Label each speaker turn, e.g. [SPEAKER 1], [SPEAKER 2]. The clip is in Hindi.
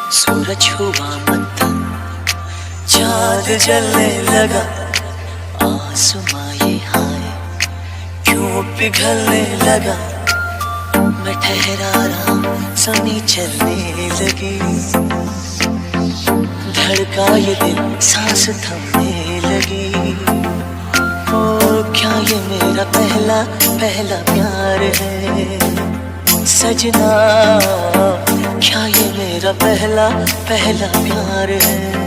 [SPEAKER 1] सूरज हुआ मत्थम, चाँद जलने लगा, आसमां ये हाय क्यों पिघलने लगा। मैं ठहरा रहा, ज़मीं चलने लगी, धड़का ये दिल, सांस थमने लगी। ओ क्या ये मेरा पहला पहला प्यार है सजना, क्या ये मेरा पहला पहला प्यार है।